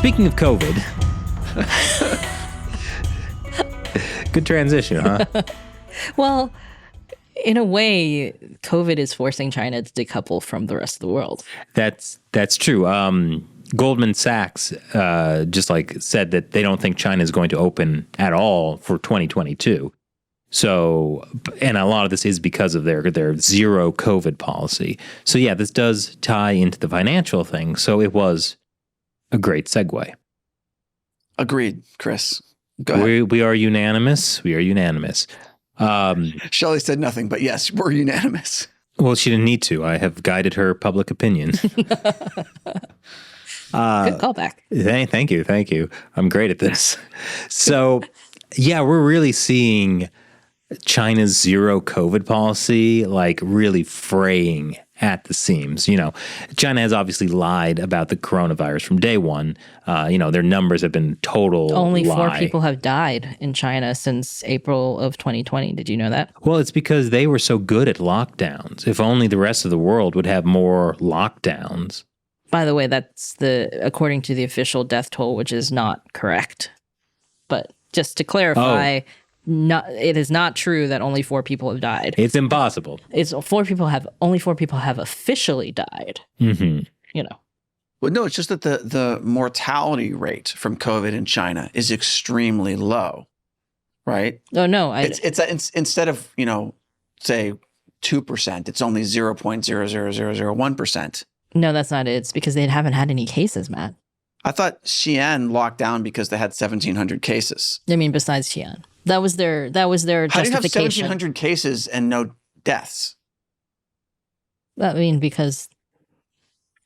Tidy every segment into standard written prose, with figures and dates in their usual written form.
Speaking of COVID, good transition, huh? Well, in a way, COVID is forcing China to decouple from the rest of the world. That's true. Goldman Sachs just said that they don't think China is going to open at all for 2022. So, and a lot of this is because of their zero COVID policy. So yeah, this does tie into the financial thing. So it was a great segue. Agreed, Chris. Go ahead. We are unanimous. We are unanimous. Shelley said nothing, but yes, we're unanimous. Well, she didn't need to. I have guided her public opinion. Good callback. Thank you. I'm great at this. So, yeah, we're really seeing China's zero COVID policy really fraying at the seams. China has obviously lied about the coronavirus from day one. Their numbers have been total Only lie. 4 people have died in China since April of 2020. Did you know that? Well, it's because they were so good at lockdowns. If only the rest of the world would have more lockdowns. By the way, that's according to the official death toll, which is not correct. But just to clarify, it is not true that only 4 people have died. It's impossible. Only 4 people have officially died. Mm-hmm. Well, no, it's just that the mortality rate from COVID in China is extremely low, right? Oh no, it's instead of say 2%, it's only 0.00001%. No, that's not it. It's because they haven't had any cases, Matt. I thought Xi'an locked down because they had 1,700 cases. I mean, besides Xi'an, that was their How do you have justification. 1,700 cases and no deaths? I mean, because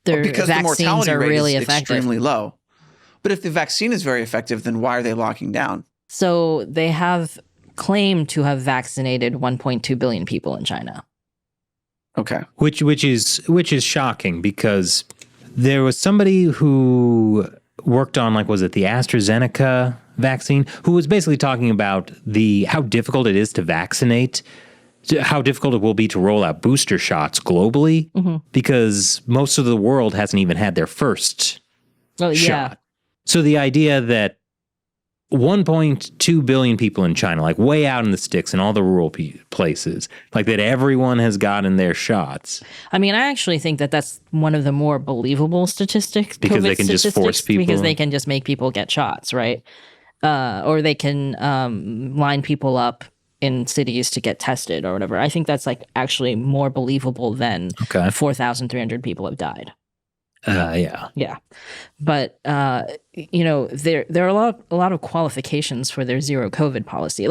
their because the vaccines mortality are rate really is effective. extremely low. But if the vaccine is very effective, then why are they locking down? So they have claimed to have vaccinated 1.2 billion people in China. Okay. Which is shocking because there was somebody who worked on was it the AstraZeneca vaccine, who was basically talking about how difficult it is to vaccinate, how difficult it will be to roll out booster shots globally, because most of the world hasn't even had their first shot. Yeah. So the idea that 1.2 billion people in China, way out in the sticks in all the rural places, that everyone has gotten their shots. I mean, I actually think that that's one of the more believable statistics. Because COVID they can just force people. Because they can just make people get shots, right? Or they can line people up in cities to get tested or whatever. I think that's actually more believable than 4,300 people have died. Yeah. Yeah. But, there are a lot of qualifications for their zero COVID policy.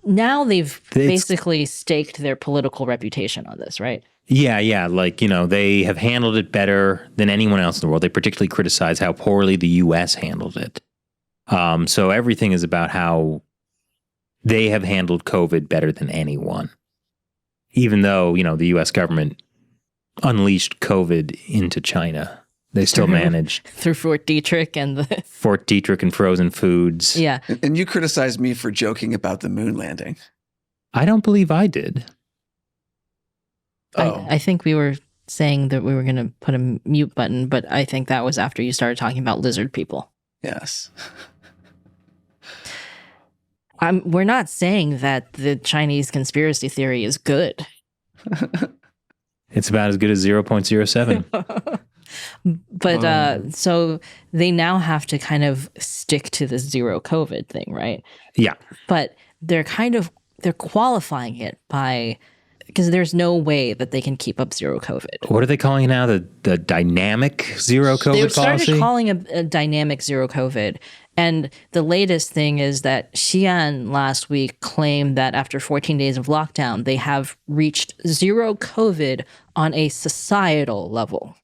Now they've basically staked their political reputation on this, right? Yeah. They have handled it better than anyone else in the world. They particularly criticize how poorly the U.S. handled it. So everything is about how they have handled COVID better than anyone. Even though, the U.S. government unleashed COVID into China, they still managed. Through Fort Detrick and Fort Detrick and frozen foods. Yeah. And you criticized me for joking about the moon landing. I don't believe I did. I think we were saying that we were going to put a mute button, but I think that was after you started talking about lizard people. Yes. We're not saying that the Chinese conspiracy theory is good. It's about as good as 0.07. But so they now have to kind of stick to the zero COVID thing, right? Yeah. But they're qualifying it because there's no way that they can keep up zero COVID. What are they calling it now? The dynamic zero COVID policy? They started calling a dynamic zero COVID. And the latest thing is that Xi'an last week claimed that after 14 days of lockdown, they have reached zero COVID on a societal level.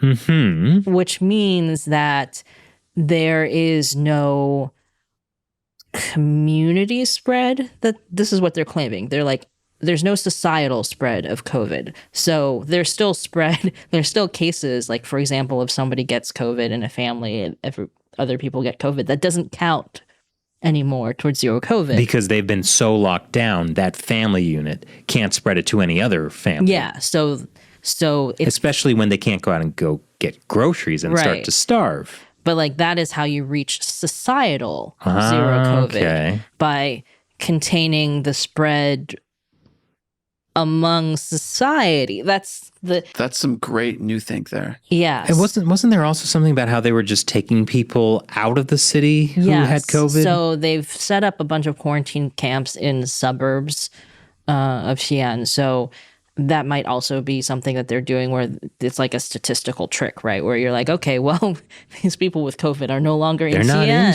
Mm-hmm. Which means that there is no community spread. This is what they're claiming. They're like, there's no societal spread of COVID. So there's still spread. There's still cases. Like, for example, if somebody gets COVID in a family and other people get COVID, that doesn't count anymore towards zero COVID. Because they've been so locked down, that family unit can't spread it to any other family. Yeah. So So it's Especially when they can't go out and go get groceries and start Right. to starve. But like that is how you reach societal zero COVID Okay. by containing the spread among society. That's some great new think there. yes. And wasn't there also something about how they were just taking people out of the city who had COVID? So they've set up a bunch of quarantine camps in suburbs of Xi'an. So that might also be something that they're doing where it's like a statistical trick, right? Where you're like, okay, well, these people with COVID are no longer They're in not Xi'an. in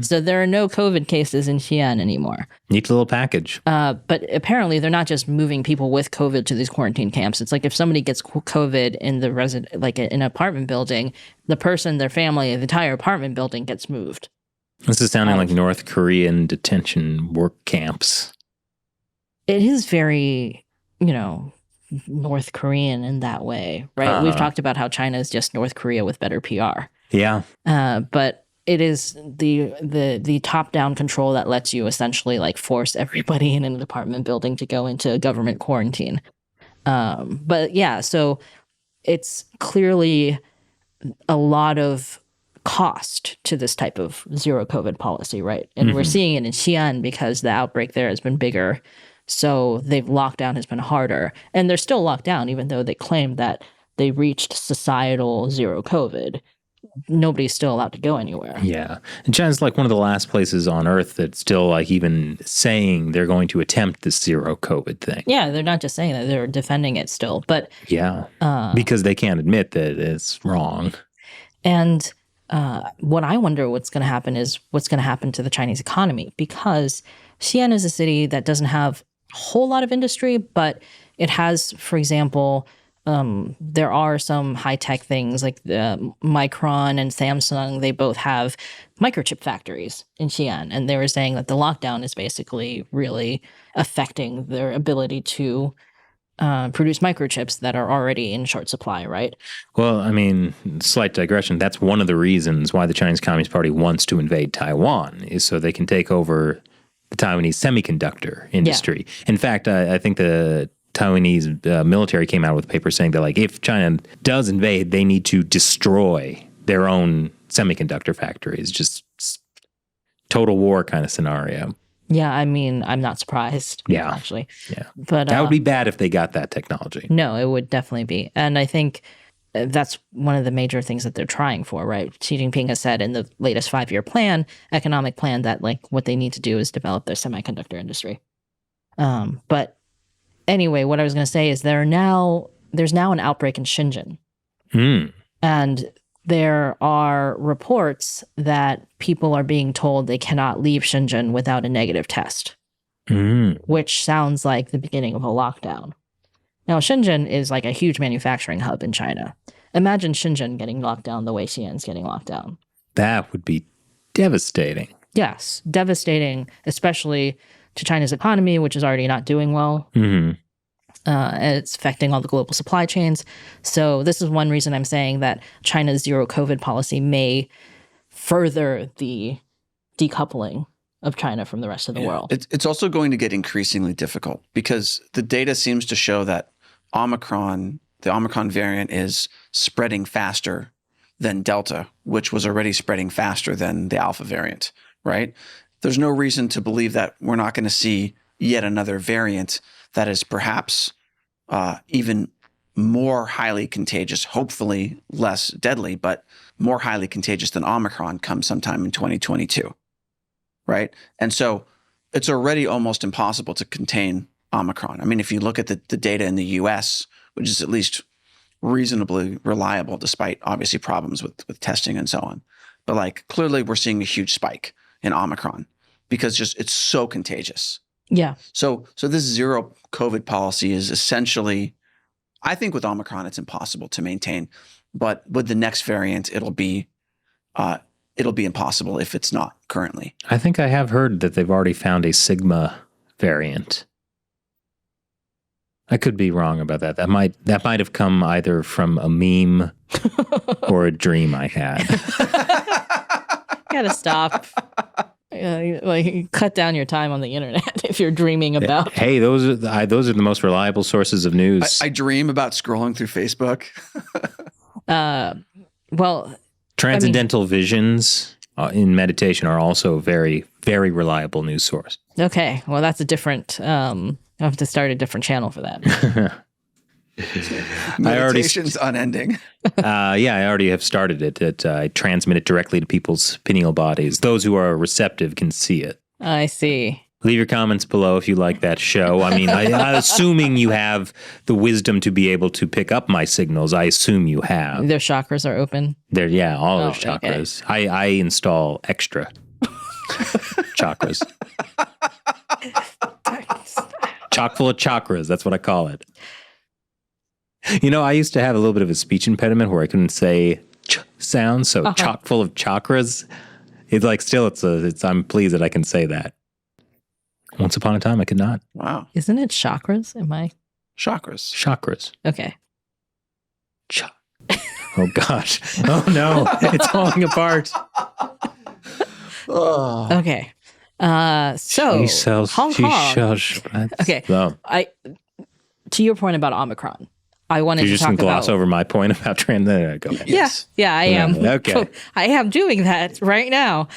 Xi'an. So there are no COVID cases in Xi'an anymore. Neat little package. But apparently they're not just moving people with COVID to these quarantine camps. It's like if somebody gets COVID in the like in an apartment building, the person, their family, the entire apartment building gets moved. This is sounding like North Korean detention work camps. It is very, North Korean in that way, right? We've talked about how China is just North Korea with better PR. Yeah. But it is the top-down control that lets you essentially like force everybody in an apartment building to go into government quarantine. But yeah, so it's clearly a lot of cost to this type of zero COVID policy, right? And we're seeing it in Xi'an because the outbreak there has been bigger. So they've lockdown has been harder. And they're still locked down, even though they claim that they reached societal zero COVID. Nobody's still allowed to go anywhere. Yeah. And China's like one of the last places on earth that's still like even saying they're going to attempt this zero COVID thing. Yeah, they're not just saying that, they're defending it still. But Yeah. Because they can't admit that it's wrong. And what I wonder what's going to happen is what's going to happen to the Chinese economy, because Xi'an is a city that doesn't have a whole lot of industry, but it has, for example, there are some high-tech things like Micron and Samsung. They both have microchip factories in Xi'an, and they were saying that the lockdown is basically really affecting their ability to produce microchips that are already in short supply, right? Well, I mean, slight digression. That's one of the reasons why the Chinese Communist Party wants to invade Taiwan, is so they can take over the Taiwanese semiconductor industry. Yeah. In fact, I think the Taiwanese military came out with a paper saying that, like, if China does invade, they need to destroy their own semiconductor factories. Just total war kind of scenario. Yeah, I mean, I'm not surprised. Yeah, actually. Yeah, but that would be bad if they got that technology. No, it would definitely be, and I think that's one of the major things that they're trying for, right? Xi Jinping has said in the latest 5-year economic plan, that like what they need to do is develop their semiconductor industry. But anyway, what I was going to say is there's now an outbreak in Shenzhen, and there are reports that people are being told they cannot leave Shenzhen without a negative test, which sounds like the beginning of a lockdown. Now, Shenzhen is like a huge manufacturing hub in China. Imagine Shenzhen getting locked down the way Xi'an's getting locked down. That would be devastating. Yes, devastating, especially to China's economy, which is already not doing well. And it's affecting all the global supply chains. So this is one reason I'm saying that China's zero COVID policy may further the decoupling of China from the rest of the world. It's also going to get increasingly difficult because the data seems to show that the Omicron variant is spreading faster than Delta, which was already spreading faster than the Alpha variant, right? There's no reason to believe that we're not going to see yet another variant that is perhaps even more highly contagious, hopefully less deadly, but more highly contagious than Omicron come sometime in 2022, right? And so it's already almost impossible to contain Omicron. I mean, if you look at the data in the US, which is at least reasonably reliable, despite obviously problems with testing and so on, but like clearly we're seeing a huge spike in Omicron because just it's so contagious. Yeah. So this zero COVID policy is essentially, I think with Omicron, it's impossible to maintain, but with the next variant, it'll be impossible if it's not currently. I think I have heard that they've already found a Sigma variant. I could be wrong about that. That might have come either from a meme or a dream I had. Gotta stop. like cut down your time on the internet if you're dreaming about. Hey, those are the most reliable sources of news. I dream about scrolling through Facebook. Well, Transcendental visions in meditation are also very, very reliable news source. okay. Well, that's a different. I have to start a different channel for that. Meditation's unending. I already have started it. I transmit it directly to people's pineal bodies. Those who are receptive can see it. I see. Leave your comments below if you like that show. I mean, I'm assuming you have the wisdom to be able to pick up my signals. I assume you have. Their chakras are open. All Oh, those chakras. Okay. I install extra chakras. Chock full of chakras. That's what I call it. You know, I used to have a little bit of a speech impediment where I couldn't say ch sounds. So chock full of chakras. It's like I'm pleased that I can say that. Once upon a time, I could not. Wow. Isn't it chakras? Am I? Chakras. Chakras. Okay. Oh, gosh. Oh, no. It's falling apart. Okay. So Hong Kong. Okay. So, To your point about Omicron, I wanted you're to just talk going to gloss about. over my point about go ahead. Yes. Yeah, I am. Okay. I am doing that right now.